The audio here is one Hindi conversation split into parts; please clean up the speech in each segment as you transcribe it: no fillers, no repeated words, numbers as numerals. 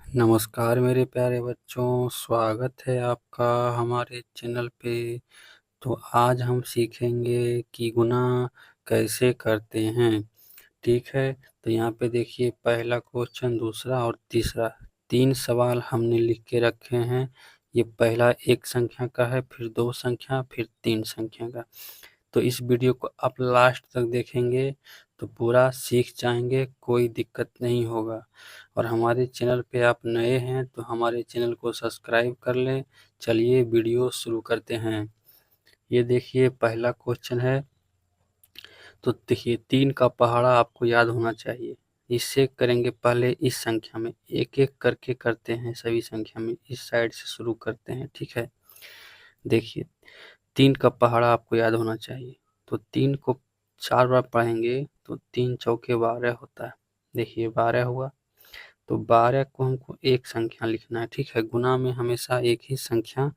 नमस्कार मेरे प्यारे बच्चों, स्वागत है आपका हमारे चैनल पे। तो आज हम सीखेंगे कि गुणा कैसे करते हैं। ठीक है, तो यहाँ पे देखिए पहला क्वेश्चन, दूसरा और तीसरा, 3 सवाल हमने लिख के रखे हैं। ये पहला एक संख्या का है, फिर 2 संख्या, फिर 3 संख्या का। तो इस वीडियो को आप लास्ट तक देखेंगे तो पूरा सीख जाएंगे, कोई दिक्कत नहीं होगा। और हमारे चैनल पे आप नए हैं तो हमारे चैनल को सब्सक्राइब कर लें। चलिए वीडियो शुरू करते हैं। ये देखिए पहला क्वेश्चन है। तो देखिए 3 का पहाड़ा आपको याद होना चाहिए। इससे करेंगे, पहले इस संख्या में एक एक करके करते हैं, सभी संख्या में इस साइड से शुरू करते हैं। ठीक है, देखिए 3 का पहाड़ा आपको याद होना चाहिए। तो 3 को 4 बार पढ़ेंगे तो 3 चौके 12 होता है। देखिए 12 हुआ, तो 12 को हमको एक संख्या लिखना है। ठीक है, गुना में हमेशा एक ही संख्या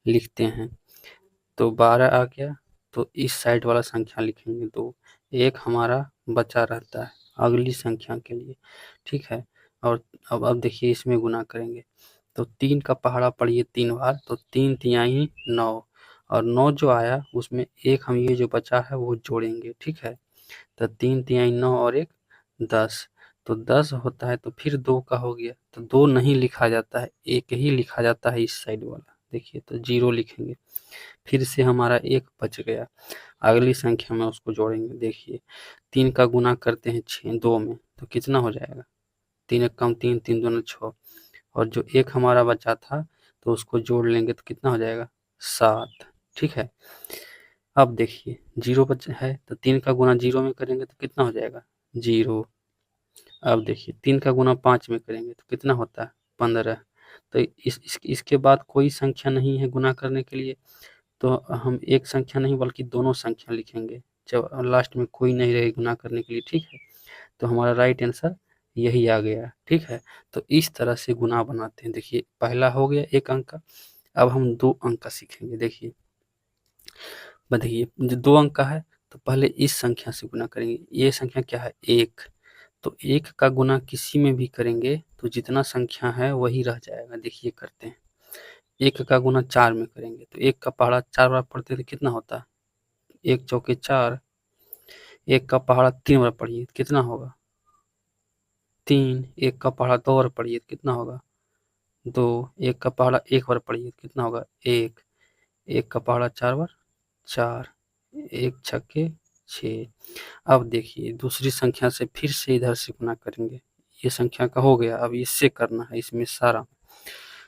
लिखते हैं। तो 12 आ गया, तो इस साइड वाला संख्या लिखेंगे 2। एक हमारा बचा रहता है अगली संख्या के लिए। ठीक है, और अब देखिए इसमें गुना करेंगे तो 3 का पहाड़ा पढ़िए 3 बार, तो 3 तिहाई 9, और 9 जो आया उसमें एक हम ये जो बचा है वो जोड़ेंगे। ठीक है, तो 3 तिहाई 9 और एक 10, तो 10 होता है। तो फिर 2 का हो गया, तो 2 नहीं लिखा जाता है, एक ही लिखा जाता है इस साइड वाला। देखिए तो 0 लिखेंगे। फिर से हमारा एक बच गया, अगली संख्या में उसको जोड़ेंगे। देखिए 3 का गुना करते हैं 6 2 में, तो कितना हो जाएगा? 3 एक कम 3, 3 दूना 6, और जो एक हमारा बचा था तो उसको जोड़ लेंगे तो कितना हो जाएगा? 7। ठीक है, अब देखिए 0 बचा है, तो 3 का गुना 0 में करेंगे तो कितना हो जाएगा? 0। अब देखिए 3 का गुना 5 में करेंगे तो कितना होता है? 15। तो इसके बाद कोई संख्या नहीं है गुना करने के लिए, तो हम एक संख्या नहीं बल्कि दोनों संख्या लिखेंगे जब लास्ट में कोई नहीं रहे गुना करने के लिए। ठीक है, तो हमारा राइट आंसर यही आ गया। ठीक है, तो इस तरह से गुना बनाते हैं। देखिए पहला हो गया 1 अंक का। अब हम 2 अंक का सीखेंगे। देखिए बताइए, जो 2 अंक का है तो पहले इस संख्या से गुना करेंगे। ये संख्या क्या है? 1। तो 1 का गुना किसी में भी करेंगे तो जितना संख्या है वही रह जाएगा। देखिए करते हैं, 1 का गुना 4 में करेंगे तो 1 का पहाड़ा 4 बार पढ़ते तो कितना होता है? 1 चौके 4। 1 का पहाड़ा 3 बार पढ़िए कितना होगा? 3। 1 का पहाड़ा 2 बार पढ़िए कितना होगा? 2। 1 का पहाड़ा 1 बार पढ़िए कितना होगा? 1। 1 का पहाड़ा 4 बार 4, 1 छक्के 6। अब देखिए दूसरी संख्या से फिर से इधर से गुना करेंगे। ये संख्या का हो गया, अब इससे करना है इसमें सारा।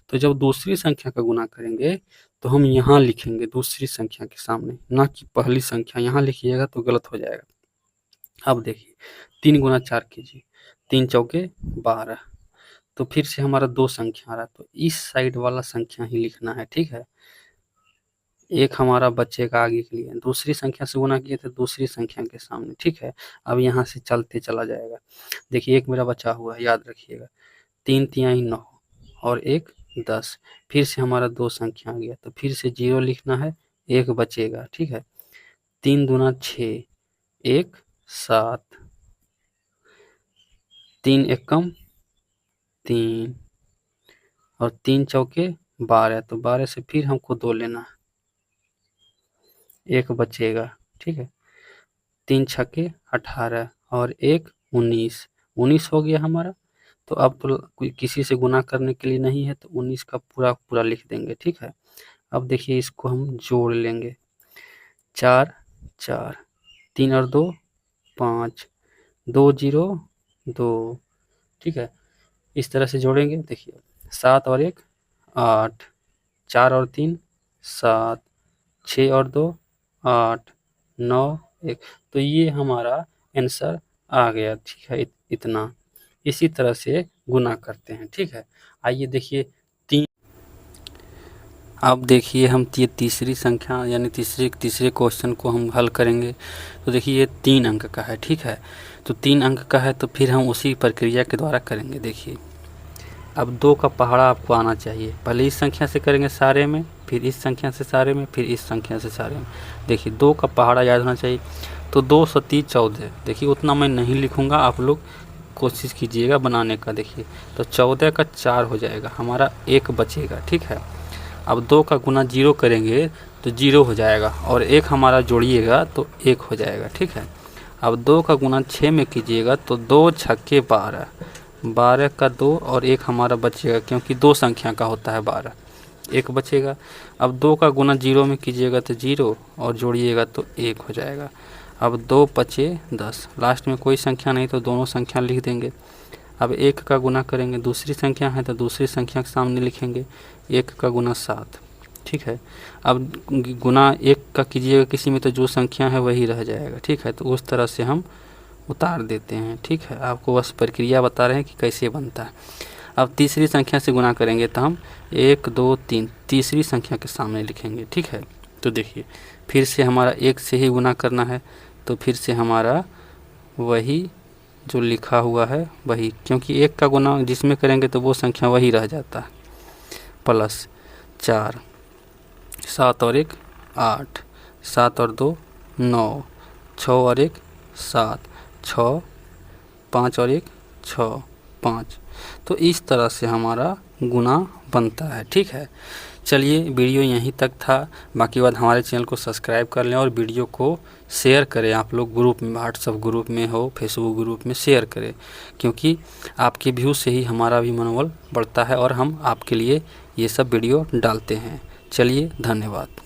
तो जब दूसरी संख्या का गुना करेंगे तो हम यहाँ लिखेंगे दूसरी संख्या के सामने, ना कि पहली संख्या। यहाँ लिखिएगा तो गलत हो जाएगा। अब देखिए 3 गुना 4 कीजिए, 3 चौके 12। तो फिर से हमारा 2 संख्या आ रहा है, तो इस साइड वाला संख्या ही लिखना है। ठीक है, एक हमारा बच्चे का आगे के लिए, दूसरी संख्या से गुना किए थे दूसरी संख्या के सामने। ठीक है, अब यहाँ से चलते चला जाएगा। देखिए एक मेरा बचा हुआ है, याद रखिएगा। 3 तिहाई 9 और 1 10। फिर से हमारा 2 संख्या आ गया, तो फिर से 0 लिखना है, 1 बचेगा। ठीक है, 3 दूना 6, 1 7, 3 एक कम 3, और 3 चौके 12। तो 12 से फिर हमको 2 लेना है, 1 बचेगा। ठीक है, 3 छक्के 18 और 1 19। 19 हो गया हमारा। तो अब तो कोई किसी से गुना करने के लिए नहीं है, तो 19 का पूरा पूरा लिख देंगे। ठीक है, अब देखिए इसको हम जोड़ लेंगे। 4 4, 3 और 2 5, 2 0 2। ठीक है, इस तरह से जोड़ेंगे। देखिए 7 और 1 8, 4 और 3 7, 6 और 2 8, 9 1। तो ये हमारा आंसर आ गया। ठीक है, इतना इसी तरह से गुना करते हैं। ठीक है, आइए देखिए तीन। अब देखिए हम ये तीसरी संख्या यानी तीसरे क्वेश्चन को हम हल करेंगे। तो देखिए ये 3 अंक का है। ठीक है, तो 3 अंक का है तो फिर हम उसी प्रक्रिया के द्वारा करेंगे। देखिए अब 2 का पहाड़ा आपको आना चाहिए। पहले इस संख्या से करेंगे सारे में, फिर इस संख्या से सारे में, फिर इस संख्या से सारे में। देखिए 2 का पहाड़ा याद होना चाहिए। तो 2 सती 14। देखिए उतना मैं नहीं लिखूंगा, आप लोग कोशिश कीजिएगा बनाने का। देखिए तो 14 का 4 हो जाएगा, हमारा 1 बचेगा। ठीक है, अब 2 का गुना 0 करेंगे तो 0 हो जाएगा, और 1 हमारा जोड़िएगा तो 1 हो जाएगा। ठीक है, अब 2 का गुना 6 में कीजिएगा तो 2 छक्के 12, 12 का 2 और 1 हमारा बचेगा, क्योंकि 2 संख्या का होता है 12, 1 बचेगा। अब 2 का गुना 0 में कीजिएगा तो 0 और जोड़िएगा तो 1 हो जाएगा। अब 2 पचे 10, लास्ट में कोई संख्या नहीं तो दोनों संख्या लिख देंगे। अब 1 का गुना करेंगे, दूसरी संख्या है तो दूसरी संख्या के सामने लिखेंगे, 1 का गुना 7। ठीक है, अब गुना 1 का कीजिएगा किसी में तो जो संख्या है वही रह जाएगा। ठीक है, तो उस तरह से हम उतार देते हैं। ठीक है, आपको बस प्रक्रिया बता रहे हैं कि कैसे बनता है। अब तीसरी संख्या से गुना करेंगे तो हम 1 2 3 तीसरी संख्या के सामने लिखेंगे। ठीक है, तो देखिए फिर से हमारा 1 से ही गुना करना है, तो फिर से हमारा वही जो लिखा हुआ है वही, क्योंकि 1 का गुना जिसमें करेंगे तो वो संख्या वही रह जाता है। प्लस 4, 7 और 1 8, 7 और 2 9, 6 और 1 7, 6, 5 और 1 6 5। तो इस तरह से हमारा गुना बनता है। ठीक है, चलिए वीडियो यहीं तक था, बाकी बात हमारे चैनल को सब्सक्राइब कर लें और वीडियो को शेयर करें। आप लोग ग्रुप में, व्हाट्सएप ग्रुप में हो, फेसबुक ग्रुप में शेयर करें, क्योंकि आपके व्यू से ही हमारा भी मनोबल बढ़ता है और हम आपके लिए ये सब वीडियो डालते हैं। चलिए धन्यवाद।